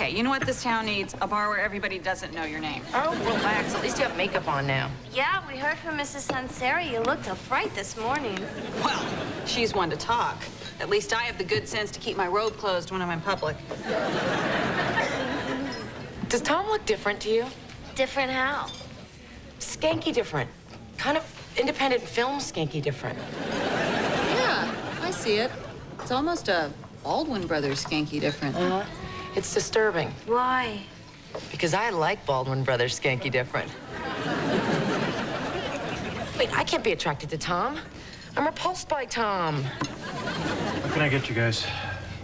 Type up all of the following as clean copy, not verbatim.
Okay, you know what this town needs? A bar where everybody doesn't know your name. Oh, relax. At least you have makeup on now. Yeah, we heard from Mrs. Sanseri. You looked a fright this morning. Well, she's one to talk. At least I have the good sense to keep my robe closed when I'm in public. Does Tom look different to you? Different how? Skanky different. Kind of independent film skanky different. Yeah, I see it. It's almost a Baldwin Brothers skanky different. It's disturbing. Why? Because I like Baldwin Brothers skanky different. Wait, I can't be attracted to Tom. I'm repulsed by Tom. What can I get you guys?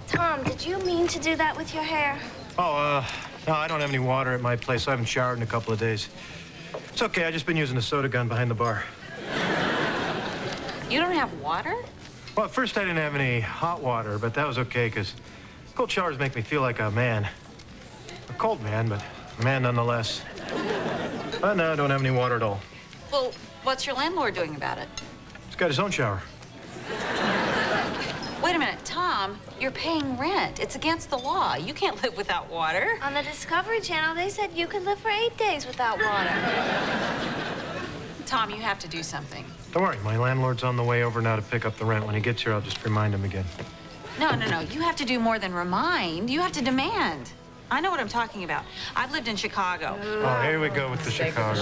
Tom, did you mean to do that with your hair? Oh, no, I don't have any water at my place. I haven't showered in a couple of days. It's okay, I've just been using the soda gun behind the bar. You don't have water? Well, at first I didn't have any hot water, but that was okay, because cold showers make me feel like a man. A cold man, but a man nonetheless. But no, I don't have any water at all. Well, what's your landlord doing about it? He's got his own shower. Wait a minute, Tom, you're paying rent. It's against the law. You can't live without water. On the Discovery Channel, they said you could live for 8 days without water. Tom, you have to do something. Don't worry, my landlord's on the way over now to pick up the rent. When he gets here, I'll just remind him again. No. You have to do more than remind. You have to demand. I know what I'm talking about. I've lived in Chicago. Oh, here we go with the Chicago.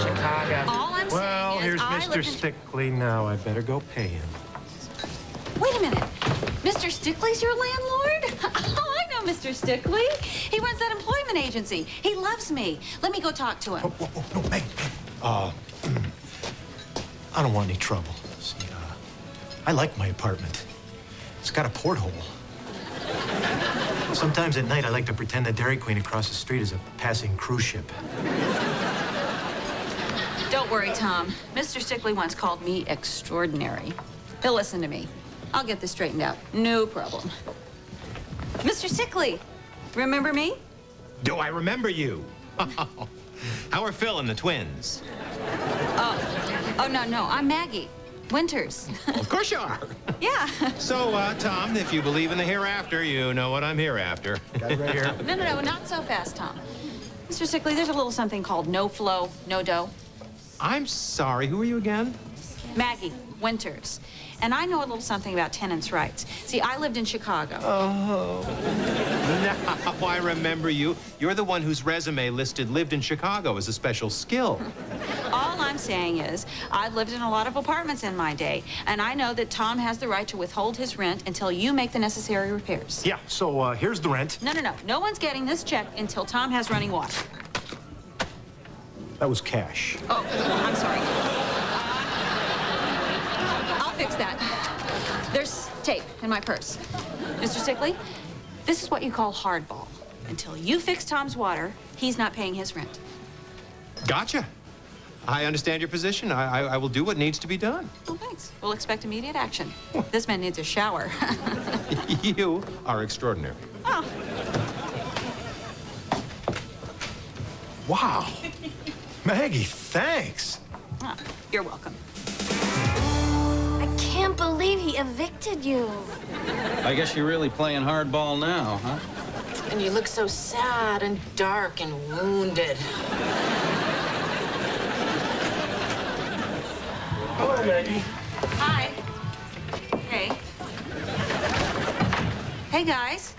All I'm Well, saying here's is I Mr. lived in... Stickley now. I better go pay him. Wait a minute. Mr. Stickley's your landlord? Oh, I know Mr. Stickley. He runs that employment agency. He loves me. Let me go talk to him. No, Meg. I don't want any trouble. See, I like my apartment. It's got a porthole. Sometimes at night, I like to pretend the Dairy Queen across the street is a passing cruise ship. Don't worry, Tom. Mr. Stickley once called me extraordinary. He'll listen to me. I'll get this straightened out. No problem. Mr. Stickley, remember me? Do I remember you? How are Phil and the twins? Oh, no. I'm Maggie. Winters. Of course you are. Yeah. So, Tom, if you believe in the hereafter, you know what I'm here after. Got it right here. No, not so fast, Tom. Mr. Stickley, there's a little something called no flow, no dough. I'm sorry, who are you again? Maggie Winters. And I know a little something about tenants' rights. See, I lived in Chicago. Oh. Now I remember you. You're the one whose resume listed lived in Chicago as a special skill. All I'm saying is, I've lived in a lot of apartments in my day, and I know that Tom has the right to withhold his rent until you make the necessary repairs. Yeah, so here's the rent. No. No one's getting this check until Tom has running water. That was cash. Oh, I'm sorry. I'll fix that. There's tape in my purse. Mr. Stickley, this is what you call hardball. Until you fix Tom's water, he's not paying his rent. Gotcha. I understand your position. I will do what needs to be done. Oh, thanks. We'll expect immediate action. This man needs a shower. You are extraordinary. Oh. Wow. Maggie, thanks. Oh, you're welcome. I can't believe he evicted you. I guess you're really playing hardball now, huh? And you look so sad and dark and wounded. Hello, Maggie. Hi. Hey. Hey, guys.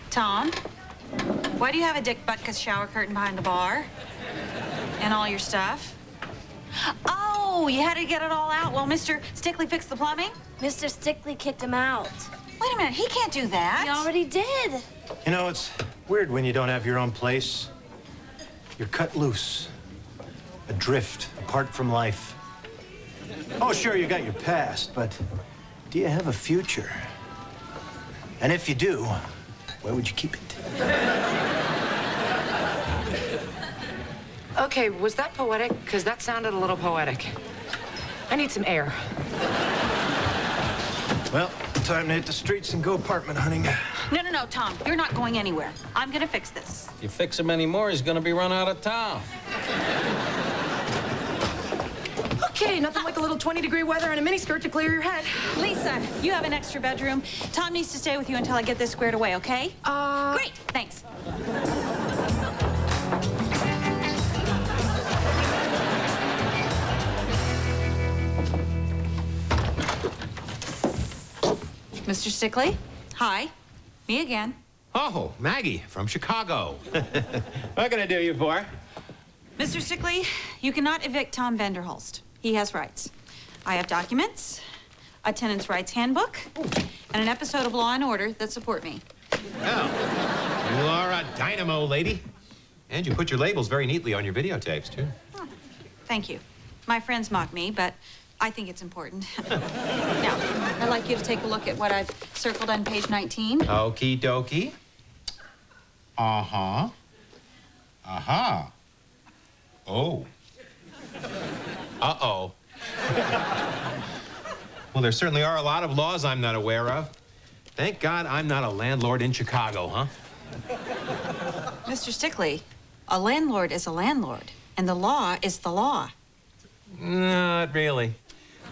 Tom, why do you have a Dick Butkus shower curtain behind the bar? And all your stuff? Oh, you had to get it all out while Mr. Stickley fixed the plumbing? Mr. Stickley kicked him out. Wait a minute, he can't do that. He already did. You know, it's weird when you don't have your own place. You're cut loose, adrift, apart from life. Oh, sure, you got your past, but do you have a future? And if you do, where would you keep it? Okay, was that poetic? Because that sounded a little poetic. I need some air. Well, time to hit the streets and go apartment hunting. No, Tom, you're not going anywhere. I'm gonna fix this. You fix him anymore, he's gonna be run out of town. Okay, nothing like a little 20-degree weather and a miniskirt to clear your head. Lisa, you have an extra bedroom. Tom needs to stay with you until I get this squared away, okay? Great, thanks. Mr. Stickley? Hi. Me again. Oh, Maggie from Chicago. What can I do you for? Mr. Stickley, you cannot evict Tom Vanderhulst. He has rights. I have documents, a tenant's rights handbook, and an episode of Law & Order that support me. Oh, you are a dynamo, lady. And you put your labels very neatly on your videotapes, too. Oh, thank you. My friends mock me, but I think it's important. Now, I'd like you to take a look at what I've circled on page 19. Okie dokie. Uh-huh. Uh-huh. Oh. Uh-oh. Well, there certainly are a lot of laws I'm not aware of. Thank God I'm not a landlord in Chicago, huh? Mr. Stickley, a landlord is a landlord, and the law is the law. Not really.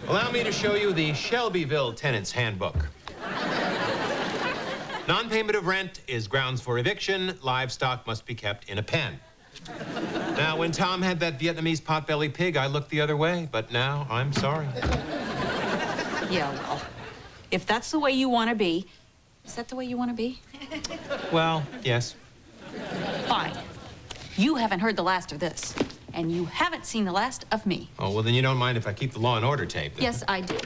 Allow me to show you the Shelbyville Tenants Handbook. Non-payment of rent is grounds for eviction. Livestock must be kept in a pen. Now, when Tom had that Vietnamese potbelly pig, I looked the other way, but now I'm sorry. Yeah, well, if that's the way you want to be, is that the way you want to be? Well, yes. Fine. You haven't heard the last of this, and you haven't seen the last of me. Oh, well, then you don't mind if I keep the Law & Order tape, then? Yes, I do.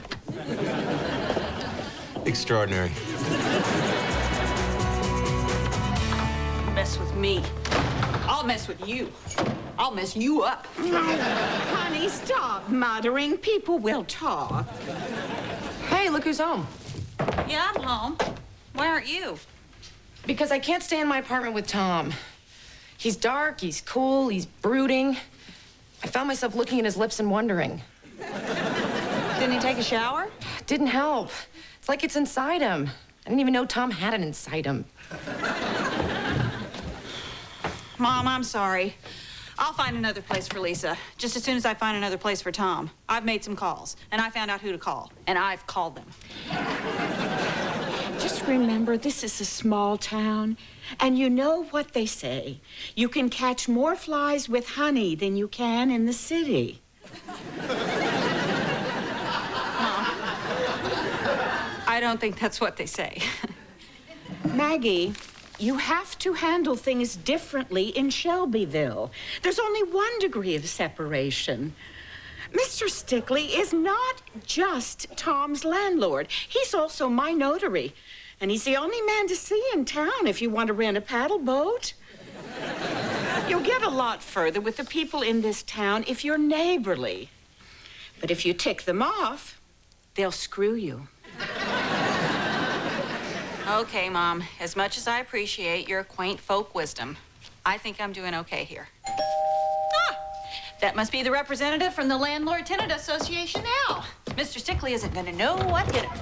Extraordinary. Mess with me. I'll mess with you. I'll mess you up. Honey, stop muttering. People will talk. Hey, look who's home. Yeah, I'm home. Why aren't you? Because I can't stay in my apartment with Tom. He's dark, he's cool, he's brooding. I found myself looking at his lips and wondering. Didn't he take a shower? Didn't help. It's like it's inside him. I didn't even know Tom had it inside him. Mom, I'm sorry. I'll find another place for Lisa, just as soon as I find another place for Tom. I've made some calls, and I found out who to call, and I've called them. Just remember, this is a small town, and you know what they say. You can catch more flies with honey than you can in the city. Mom, I don't think that's what they say. Maggie, you have to handle things differently in Shelbyville. There's only 1 degree of separation. Mr. Stickley is not just Tom's landlord. He's also my notary. And he's the only man to see in town if you want to rent a paddle boat. You'll get a lot further with the people in this town if you're neighborly. But if you tick them off, they'll screw you. Okay, Mom, as much as I appreciate your quaint folk wisdom, I think I'm doing okay here. Ah, that must be the representative from the Landlord-Tenant Association now. Mr. Stickley isn't going to know what hit him.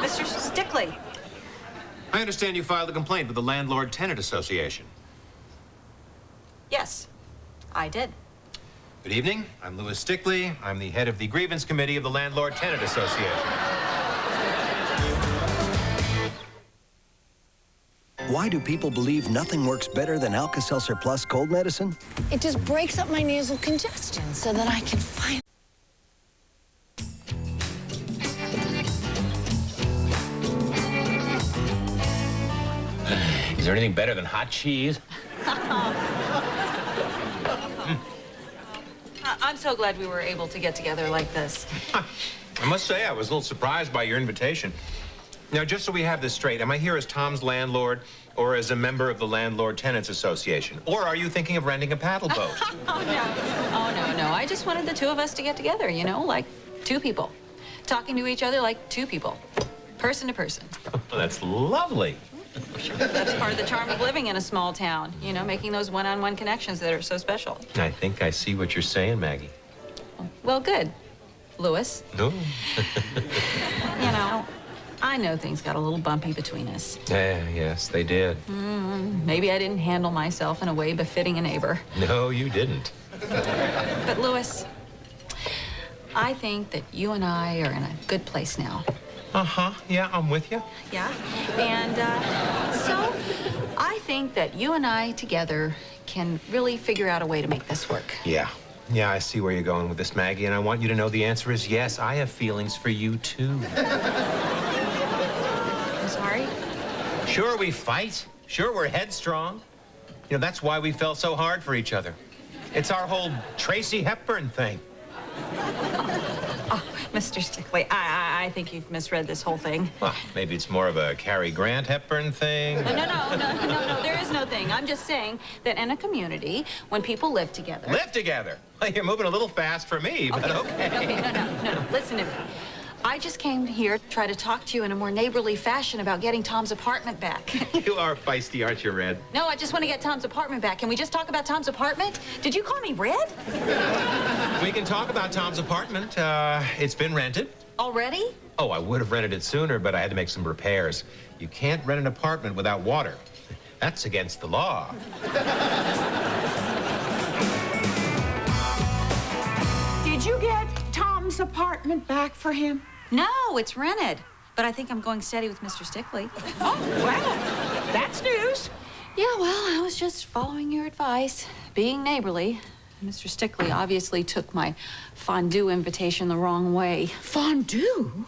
Mr. Stickley. I understand you filed a complaint with the Landlord-Tenant Association. Yes, I did. Good evening. I'm Louis Stickley. I'm the head of the Grievance Committee of the Landlord-Tenant Association. Why do people believe nothing works better than Alka-Seltzer Plus cold medicine? It just breaks up my nasal congestion so that I can finally... Is there anything better than hot cheese? I'm so glad we were able to get together like this. I must say, I was a little surprised by your invitation. Now, just so we have this straight, am I here as Tom's landlord or as a member of the Landlord-Tenants Association? Or are you thinking of renting a paddle boat? Oh, no. I just wanted the 2 of us to get together, you know, like 2 people. Talking to each other like 2 people, person to person. That's lovely. That's part of the charm of living in a small town, you know, making those one-on-one connections that are so special. I think I see what you're saying, Maggie. Well, good, Louis. No. You know, I know things got a little bumpy between us. Yes, they did. Maybe I didn't handle myself in a way befitting a neighbor. No, you didn't. But, Louis, I think that you and I are in a good place now. Uh-huh. Yeah, I'm with you. Yeah? And so I think that you and I together can really figure out a way to make this work. Yeah. Yeah, I see where you're going with this, Maggie, and I want you to know the answer is yes, I have feelings for you, too. I'm sorry? Sure, we fight. Sure, we're headstrong. You know, that's why we fell so hard for each other. It's our whole Tracy Hepburn thing. Oh, Mr. Stickley, I think you've misread this whole thing. Well, maybe it's more of a Cary Grant Hepburn thing. No, there is no thing. I'm just saying that in a community, when people live together... Live together? Well, you're moving a little fast for me, but okay. Okay, no. Listen to me. I just came here to try to talk to you in a more neighborly fashion about getting Tom's apartment back. You are feisty, aren't you, Red? No, I just want to get Tom's apartment back. Can we just talk about Tom's apartment? Did you call me Red? We can talk about Tom's apartment. It's been rented. Already? Oh, I would have rented it sooner, but I had to make some repairs. You can't rent an apartment without water. That's against the law. Did you get Tom's apartment back for him? No, it's rented. But I think I'm going steady with Mr. Stickley. Oh, well, that's news. Yeah, well, I was just following your advice, being neighborly. Mr. Stickley obviously took my fondue invitation the wrong way. Fondue?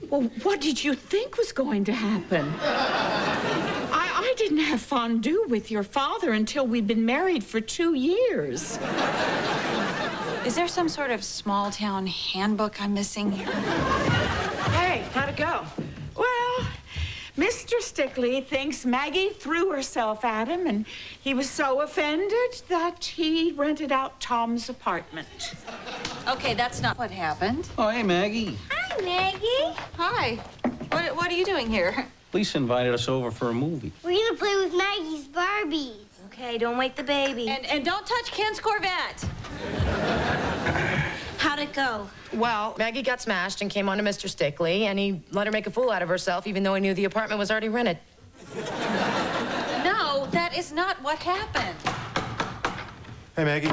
Well, what did you think was going to happen? I didn't have fondue with your father until we'd been married for 2 years. Is there some sort of small-town handbook I'm missing here? Hey, how'd it go? Well, Mr. Stickley thinks Maggie threw herself at him, and he was so offended that he rented out Tom's apartment. Okay, that's not what happened. Oh, hey, Maggie. Hi, Maggie. Hi. What are you doing here? Lisa invited us over for a movie. We're gonna play with Maggie's Barbies. Okay, don't wake the baby. And don't touch Ken's Corvette. How'd it go? Well, Maggie got smashed and came on to Mr. Stickley, and he let her make a fool out of herself, even though he knew the apartment was already rented. No, that is not what happened. Hey, Maggie.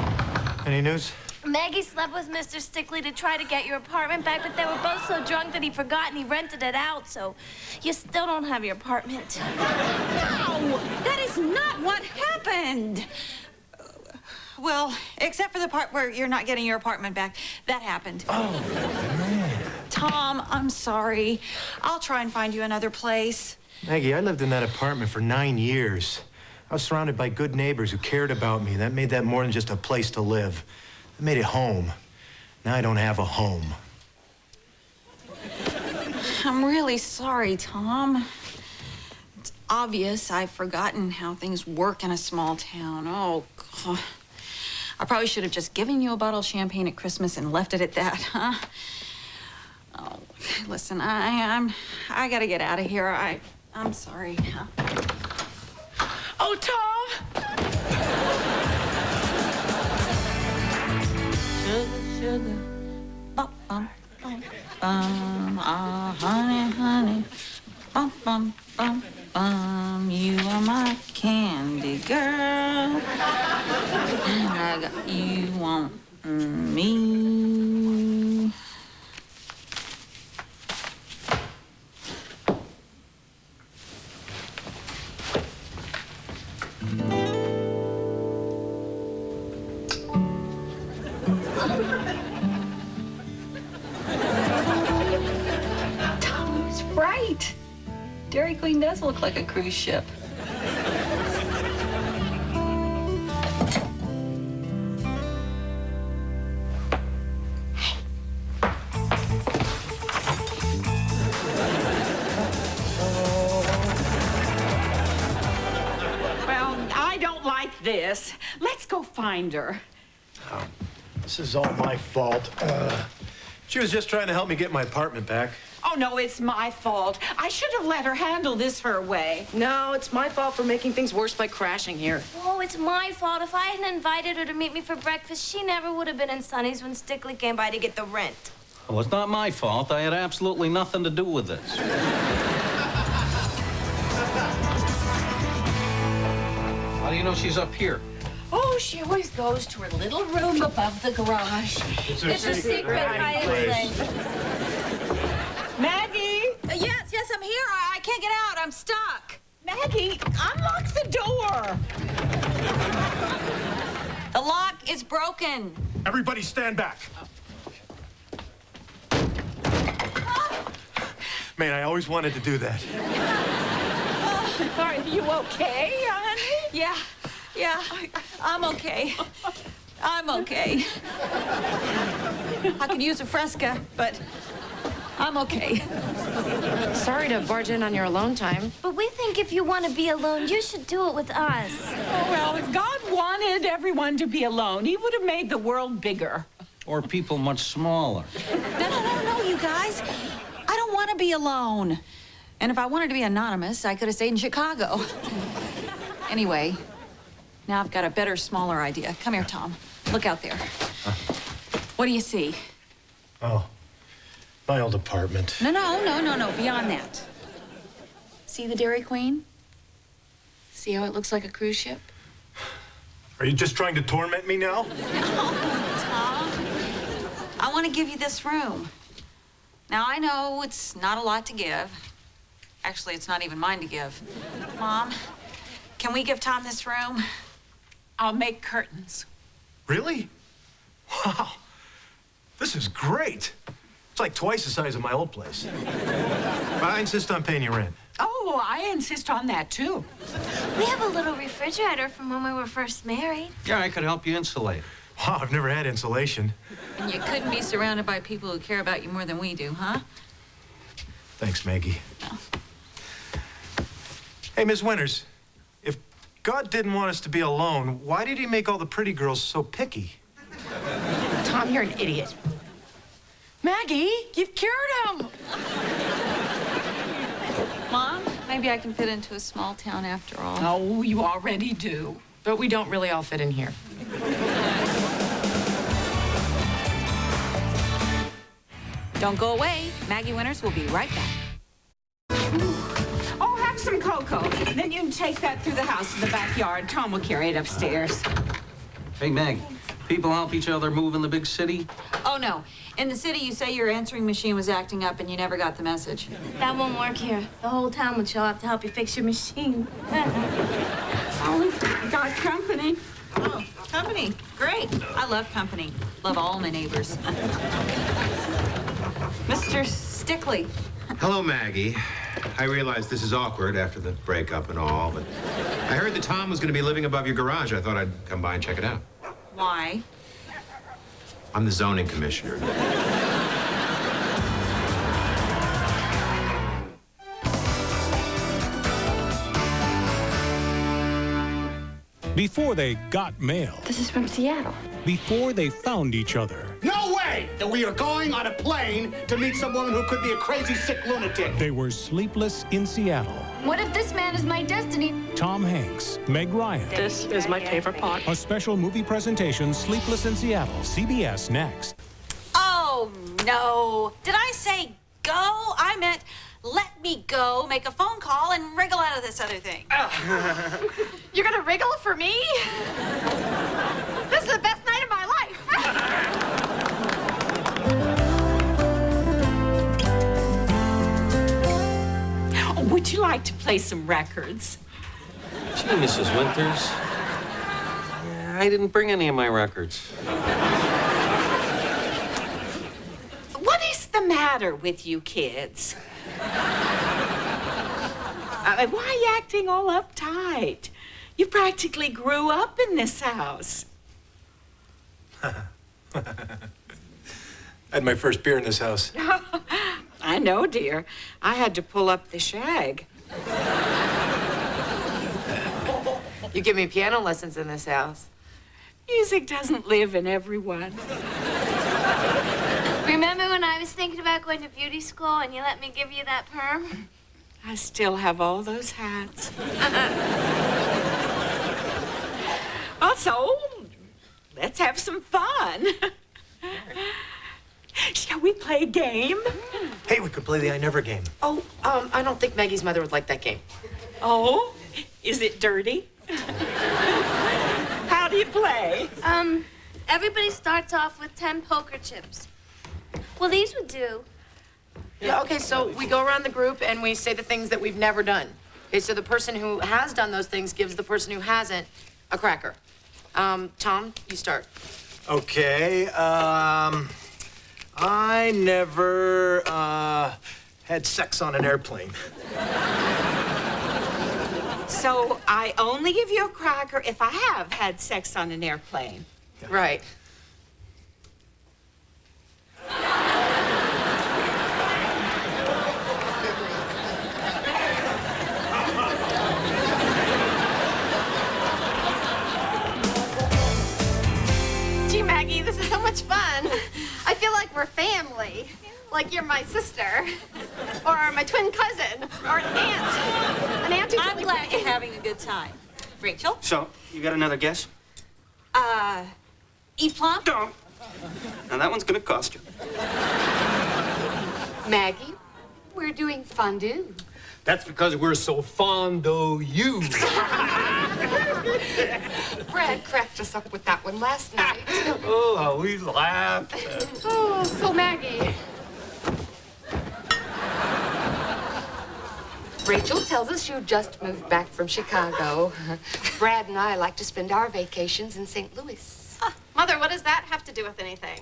Any news? Maggie slept with Mr. Stickley to try to get your apartment back, but they were both so drunk that he forgot and he rented it out, so you still don't have your apartment. No, that is not what happened. Well, except for the part where you're not getting your apartment back. That happened. Oh, man. Tom, I'm sorry. I'll try and find you another place. Maggie, I lived in that apartment for 9 years. I was surrounded by good neighbors who cared about me. That made that more than just a place to live. I made it home. Now I don't have a home. I'm really sorry, Tom. It's obvious I've forgotten how things work in a small town. Oh, God. I probably should have just given you a bottle of champagne at Christmas and left it at that, huh? Oh, listen, I gotta get out of here. I'm sorry. Oh, Tom! Sugar, bum, bum, bum, bum, ah, honey, honey, bum, bum, bum, bum, you are my candy girl, and I got you on me. Tom's right. Dairy Queen does look like a cruise ship. Well, I don't like this. Let's go find her. Oh, this is all my fault. She was just trying to help me get my apartment back. Oh, no, it's my fault. I should have let her handle this her way. No, it's my fault for making things worse by crashing here. Oh, it's my fault. If I hadn't invited her to meet me for breakfast, she never would have been in Sonny's when Stickley came by to get the rent. Well, it's not my fault. I had absolutely nothing to do with this. How do you know she's up here? Oh, she always goes to her little room above the garage. It's a secret hiding place. Maggie! Yes, I'm here. I can't get out. I'm stuck. Maggie, unlock the door. The lock is broken. Everybody stand back. Man, I always wanted to do that. Are you okay, honey? Yeah, I'm okay. I'm okay. I could use a Fresca, but I'm okay. Sorry to barge in on your alone time. But we think if you want to be alone, you should do it with us. Oh, well, if God wanted everyone to be alone, he would have made the world bigger. Or people much smaller. No, you guys. I don't want to be alone. And if I wanted to be anonymous, I could have stayed in Chicago. Anyway, now I've got a better, smaller idea. Come here, Tom. Look out there. What do you see? Oh, my old apartment. No. Beyond that. See the Dairy Queen? See how it looks like a cruise ship? Are you just trying to torment me now? No, Tom. I want to give you this room. Now, I know it's not a lot to give. Actually, it's not even mine to give. Mom, can we give Tom this room? I'll make curtains. Really? Wow. This is great. It's like twice the size of my old place. But I insist on paying you rent. Oh, I insist on that, too. We have a little refrigerator from when we were first married. Yeah, I could help you insulate. Wow, I've never had insulation. And you couldn't be surrounded by people who care about you more than we do, huh? Thanks, Maggie. Oh. Hey, Miss Winters, if God didn't want us to be alone, why did he make all the pretty girls so picky? Tom, you're an idiot. Maggie, you've cured him. Mom, maybe I can fit into a small town after all. Oh, you already do. But we don't really all fit in here. Don't go away. Maggie Winters will be right back. Oh, have some cocoa. Then you can take that through the house in the backyard. Tom will carry it upstairs. Hey, Meg, people help each other move in the big city? Oh, no. In the city, you say your answering machine was acting up and you never got the message. That won't work here. The whole town would show up to help you fix your machine. Oh, got company. Oh, company. Great. I love company. Love all my neighbors. Mr. Stickley. Hello, Maggie. I realize this is awkward after the breakup and all, but I heard that Tom was going to be living above your garage. I thought I'd come by and check it out. Why? I'm the zoning commissioner. Before they got mail. This is from Seattle. Before they found each other. No way that we are going on a plane to meet some woman who could be a crazy, sick lunatic. They were sleepless in Seattle. What if this man is my destiny? Tom Hanks, Meg Ryan. This is my favorite part. A special movie presentation, Sleepless in Seattle, CBS next. Oh, no. Did I say go? I meant let me go, make a phone call, and wriggle out of this other thing. You're gonna wriggle for me? This is the best night of my life. Oh, would you like to play some records? Gee, Mrs. Winters. I didn't bring any of my records. What is the matter with you kids? Why are you acting all uptight? You practically grew up in this house. Had my first beer in this house. I know, dear. I had to pull up the shag. You give me piano lessons in this house. Music doesn't live in everyone. Remember when I was thinking about going to beauty school and you let me give you that perm? I still have all those hats. Also, let's have some fun. Shall we play a game? Hey, we could play the I Never game. Oh, I don't think Maggie's mother would like that game. Oh, is it dirty? How do you you play? Everybody starts off with 10 poker chips. Well, these would do. Yeah, okay, so we go around the group and we say the things that we've never done. Okay, so the person who has done those things gives the person who hasn't a cracker. Tom, you start. Okay, I never, had sex on an airplane. So I only give you a cracker if I have had sex on an airplane. Right. Gee, Maggie, this is so much fun. I feel like we're family. Like you're my sister, or my twin cousin, or an aunt. An aunt who's I'm really glad pretty. you're having a good time. Rachel? So, you got another guess? Eve Plum? Don't. Now that one's gonna cost you. Maggie, we're doing fondue. That's because we're so fond of you. Brad cracked us up with that one last night. Oh, how we laughed. Oh, so Maggie. Rachel tells us you just moved back from Chicago. Brad and I like to spend our vacations in St. Louis. Mother, what does that have to do with anything?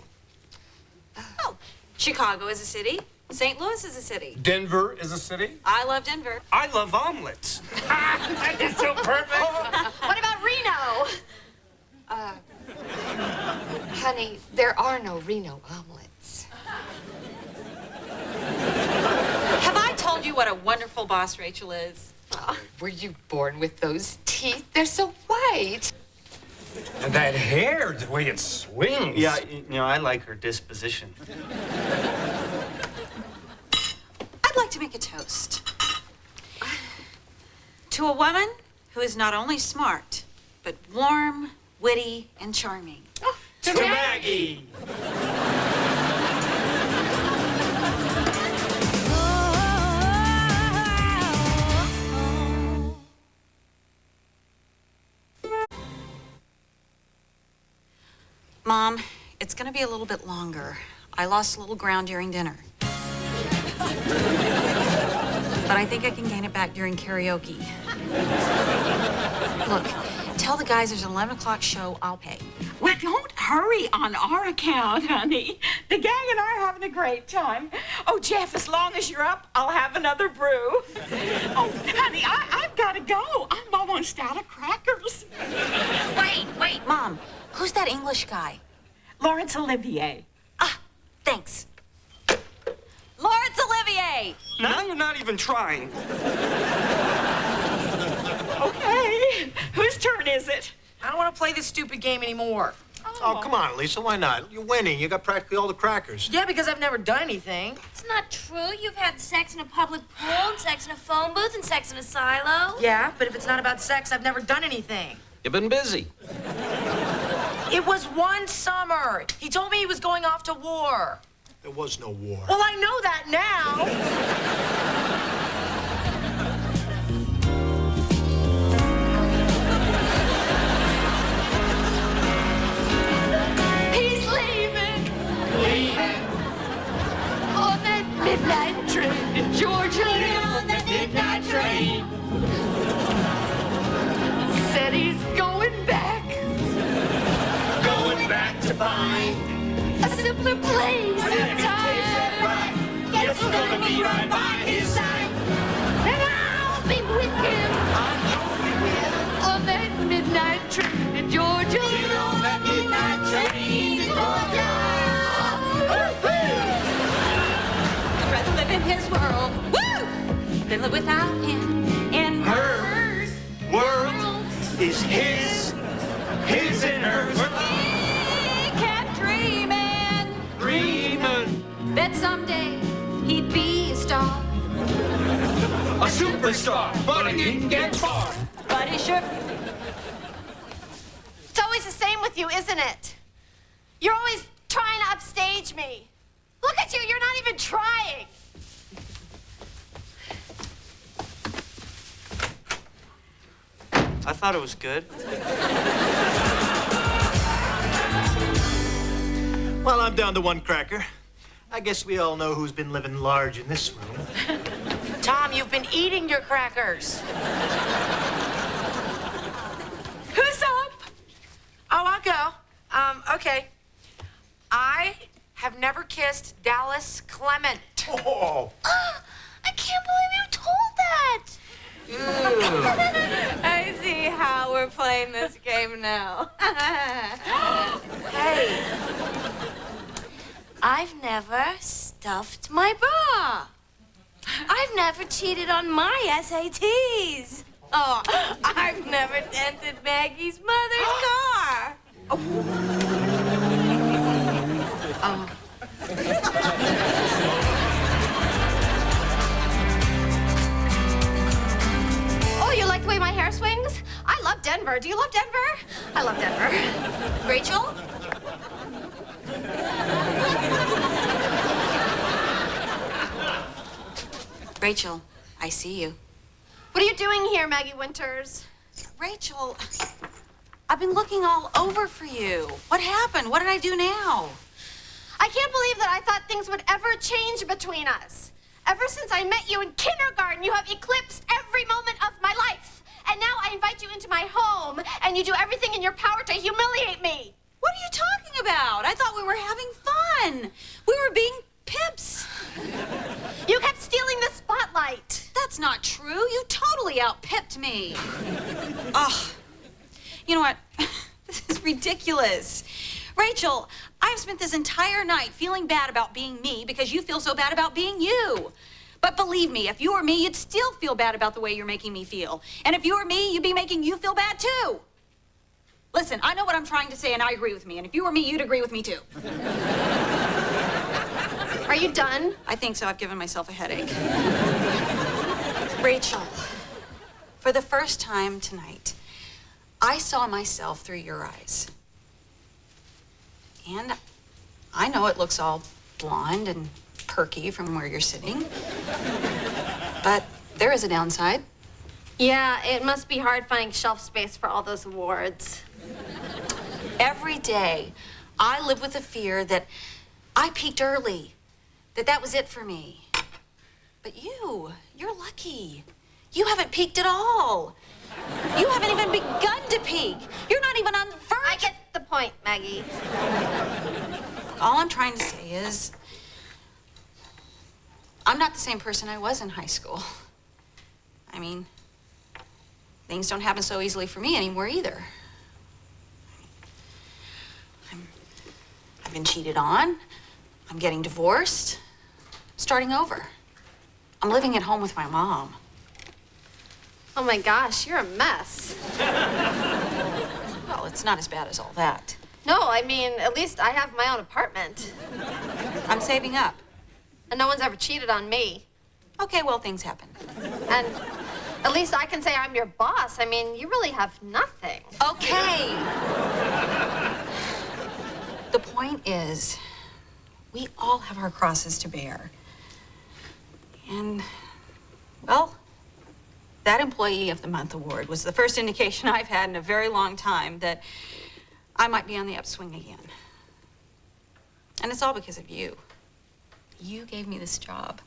Oh, Chicago is a city. St. Louis is a city. Denver is a city. I love Denver. I love omelets. That is so perfect. What about Reno? Honey, there are no Reno omelets. Have I told you what a wonderful boss Rachel is? Were you born with those teeth? They're so white. And that hair, the way it swings. Yeah, you know, I like her disposition. I'd like to make a toast to a woman who is not only smart, but warm, witty, and charming. To Maggie. Mom, it's gonna be a little bit longer. I lost a little ground during dinner. But I think I can gain it back during karaoke. Look, tell the guys there's an 11 o'clock show, I'll pay. Well, don't hurry on our account, honey. The gang and I are having a great time. Oh, Jeff, as long as you're up, I'll have another brew. Oh, honey, I've got to go. I'm almost out of crackers. Wait, Mom. Who's that English guy? Laurence Olivier. Ah, thanks. Laurence Olivier! Now you're not even trying. Okay, whose turn is it? I don't want to play this stupid game anymore. Oh, come on, Lisa, why not? You're winning. You got practically all the crackers. Yeah, because I've never done anything. It's not true. You've had sex in a public pool, and sex in a phone booth, and sex in a silo. Yeah, but if it's not about sex, I've never done anything. You've been busy. It was one summer. He told me he was going off to war. There was no war. Well, I know that now. He's leaving. On that midnight train to Georgia. On that midnight train. Said he's going back. Going back to find A simpler place and time. Guess we're gonna be right by his side. And I'll be with him. On that midnight train to Georgia. On that midnight train to Georgia. I'd rather live in his world, woo, than live without him in hers. World is his and hers. He kept dreaming that someday he'd be a star. A superstar, but he didn't get far. But he sure. It's always the same with you, isn't it? You're always trying to upstage me. Look at you, you're not even trying. I thought it was good. Well, I'm down to one cracker. I guess we all know who's been living large in this room. Tom, you've been eating your crackers. Who's up? Oh, I'll go. Okay. I have never kissed Dallas Clement. Oh. I can't believe you told that. I see how we're playing this game now. Hey. I've never stuffed my bra. I've never cheated on my SATs. Oh, I've never dented Maggie's mother's car. Oh, you like the way my hair swings? I love Denver. Do you love Denver? I love Denver. Rachel? Rachel, I see you. What are you doing here, Maggie Winters? Rachel, I've been looking all over for you. What happened? What did I do now? I can't believe that I thought things would ever change between us. Ever since I met you in kindergarten, you have eclipsed every moment of my life. And now I invite you into my home, and you do everything in your power to humiliate me. What are you talking about? I thought we were having fun. We were being pips. You kept stealing the spotlight. That's not true. You totally out-pipped me. Ugh. You know what? This is ridiculous. Rachel, I've spent this entire night feeling bad about being me because you feel so bad about being you. But believe me, if you were me, you'd still feel bad about the way you're making me feel. And if you were me, you'd be making you feel bad too. Listen, I know what I'm trying to say and I agree with me. And if you were me, you'd agree with me too. Are you done? I think so. I've given myself a headache. Rachel, for the first time tonight, I saw myself through your eyes. And I know it looks all blonde and perky from where you're sitting. But there is a downside. Yeah, it must be hard finding shelf space for all those awards. Every day, I live with the fear that I peaked early, that was it for me. But you're lucky. You haven't peaked at all. You haven't even begun to peak. You're not even on the verge. I get the point, Maggie. All I'm trying to say is, I'm not the same person I was in high school. I mean, things don't happen so easily for me anymore either. I've been cheated on. I'm getting divorced. Starting over. I'm living at home with my mom. Oh my gosh, you're a mess. Well, it's not as bad as all that. No, I mean, at least I have my own apartment. I'm saving up. And no one's ever cheated on me. Okay, well, things happen. And at least I can say I'm your boss. I mean, you really have nothing. Okay. The point is, we all have our crosses to bear. And, well, that Employee of the Month award was the first indication I've had in a very long time that I might be on the upswing again. And it's all because of you. You gave me this job.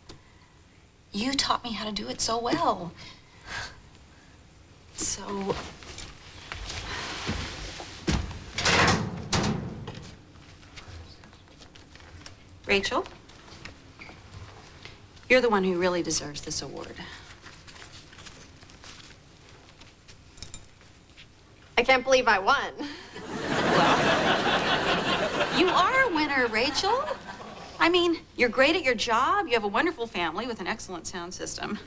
You taught me how to do it so well. So... Rachel, you're the one who really deserves this award. I can't believe I won. Well, you are a winner, Rachel. I mean, you're great at your job. You have a wonderful family with an excellent sound system.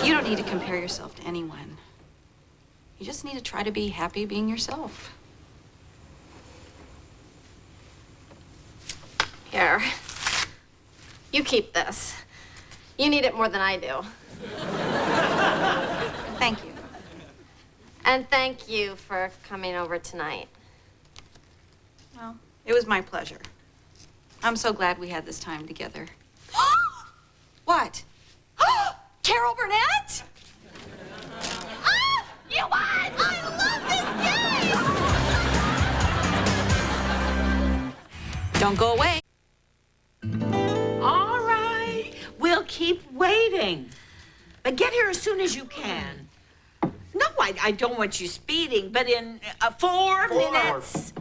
You don't need to compare yourself to anyone. You just need to try to be happy being yourself. Here. You keep this. You need it more than I do. Thank you. And thank you for coming over tonight. Well, it was my pleasure. I'm so glad we had this time together. What? Carol Burnett? You won! I love this game! Don't go away. All right. We'll keep waiting. But get here as soon as you can. No, I don't want you speeding, but in 4 minutes,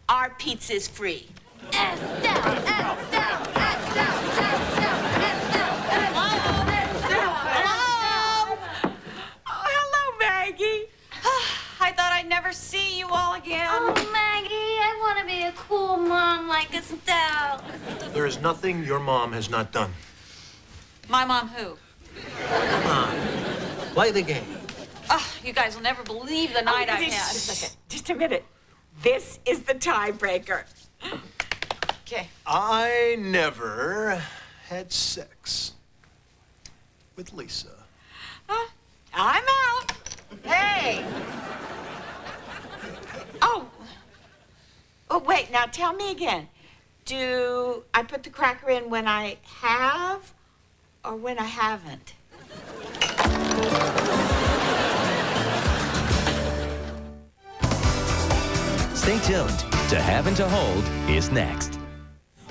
our pizza's free. Hello, Maggie. I thought I'd never see you all again. Oh, Maggie, I want to be a cool mom like Estelle. There is nothing your mom has not done. My mom who? Come on. Play the game. Oh, you guys will never believe the night I've had. Just a minute. This is the tiebreaker. Okay. I never had sex with Lisa. I'm out. Hey. Oh, wait. Now tell me again. Do I put the cracker in when I have or when I haven't? Stay tuned. To Have and to Hold is next.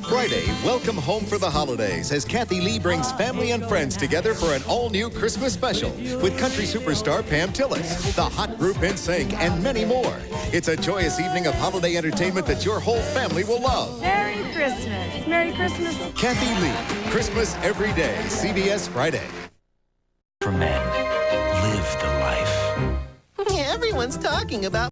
Friday, welcome home for the holidays as Kathy Lee brings family and friends together for an all-new Christmas special with country superstar Pam Tillis, the hot group NSYNC, and many more. It's a joyous evening of holiday entertainment that your whole family will love. Merry Christmas. Merry Christmas. Kathy Lee, Christmas every day, CBS Friday. For men, live the life. Everyone's talking about